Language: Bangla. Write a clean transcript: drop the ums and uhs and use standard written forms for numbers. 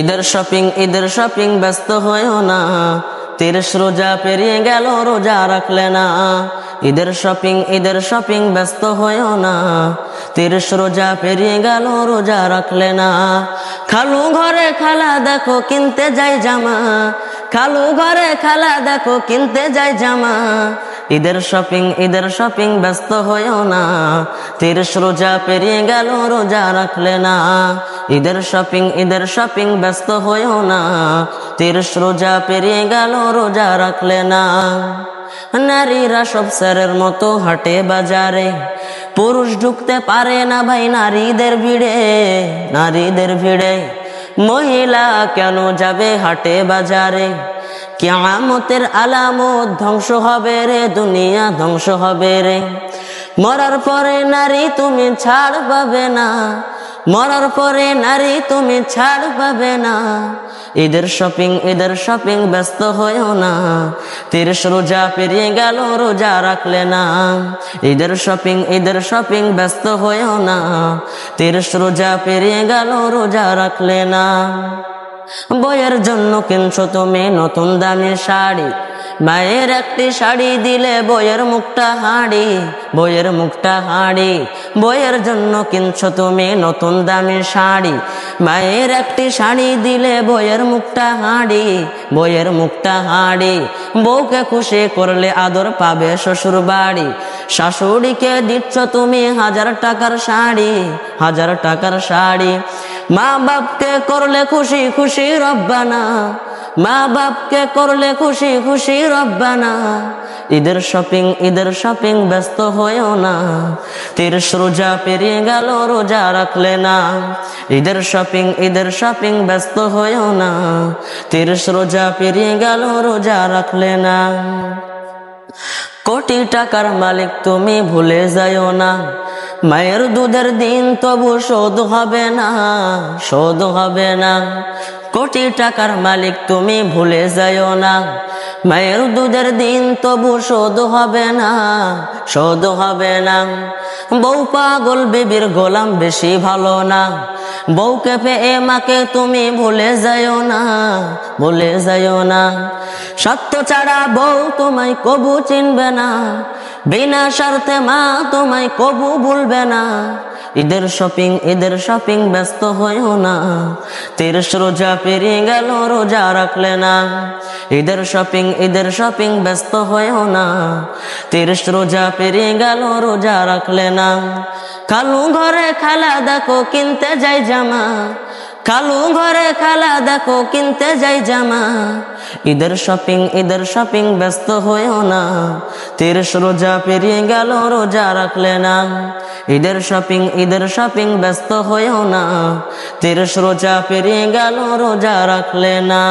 ঈদের শপিং ব্যস্ত হয়েও না, 30 রোজা পেরিয়ে গেল রোজা রাখলে না। ঈদের শপিং ব্যস্ত হয়েও না, 30 রোজা পেরিয়ে গেল রোজা রাখলে না। খালু ঘরে খালা দেখো কিনতে যাই জামা, খালু ঘরে খালা দেখো কিনতে যাই জামা। ঈদের শপিং ব্যস্ত হয়েও না, 30 রোজা পেরিয়ে গেল রোজা রাখলে না। ঈদের শপিং ব্যস্ত হয়েও না, 30 রোজা পেরিয়ে গেল রোজা রাখলে না। নারীরা সব স্যারের মতো হাটে বাজারে, পুরুষ ঢুকতে পারে না ভাই নারীদের ভিড়ে। মহিলা কেন যাবে হাটে বাজারে? কিয়ামতের আলামত ধ্বংস হবে রে, দুনিয়া ধ্বংস হবে রে। মরার পরে নারী তুমি ছাড় পাবে না, মরার পরে নারী তুমি ছাড় পাবে না। ঈদের শপিং ব্যস্ত হয়েও না, 30 রোজা পেরিয়ে গেল রোজা রাখলে না। ঈদের শপিং ব্যস্ত হয়েও না, 30 রোজা পেরিয়ে গেল রোজা রাখলে না। বইয়ের জন্য কিনছো তুমি নতুন দামি শাড়ি, মায়ের একটি শাড়ি দিলে বইয়ের মুখটা হাঁড়ি। বইয়ের জন্য কিনছো তুমি নতুন দামি শাড়ি, মায়ের একটি শাড়ি দিলে বইয়ের মুখটা হাঁড়ি। বউকে খুশি করলে আদর পাবে শ্বশুর বাড়ি, শাশুড়িকে দিচ্ছ তুমি 1000 টাকার শাড়ি। মা বাপকে করলে খুশি খুশি রব্বানা, মা বাপকে করলে খুশি খুশি রব্বানা। ঈদের শপিং ব্যস্ত হয়েও না, 30 রোজা পেরিয়ে গেল রোজা রাখলে না। ঈদের শপিং ব্যস্ত হয়েও না, 30 রোজা পেরিয়ে গেল রোজা রাখলে না। কোটি টাকার মালিক তুমি ভুলে যাইও না, মায়ের দুধের দিন তবু শোধ হবে না। কোটি টাকার মালিক তুমি ভুলে যাইও না, মায়ের দুধের দিন তবু শোধ হবে না। বউ পাগল বিবির গোলাম বেশি ভালো না, বউকে পেয়ে মাকে তুমি ভুলে যাইও না। সত্য ছাড়া বউ তোমায় কবু চিনবে না, বিনা স্বার্থে মা তোমায় কবু ভুলবে না। ঈদের শপিং ব্যস্ত হয়েও না, 30 রোজা পেরিয়ে গেল রোজা রাখলে না। ঈদের শপিং ব্যস্ত হয়েও না, 30 রোজা পেরিয়ে গেল রোজা রাখলে না। খালু ঘরে খালা দেখো কিনতে যাই জামা, খালু ঘরে খালা দেখো কিনতে যাই জামা। ঈদের শপিং ব্যস্ত হয়েও না, 30 রোজা পেরিয়ে গেল রোজা রাখলে না। ঈদের শপিং ব্যস্ত হয়েও না, 30 রোজা পেরিয়ে গেল রোজা রাখলে না।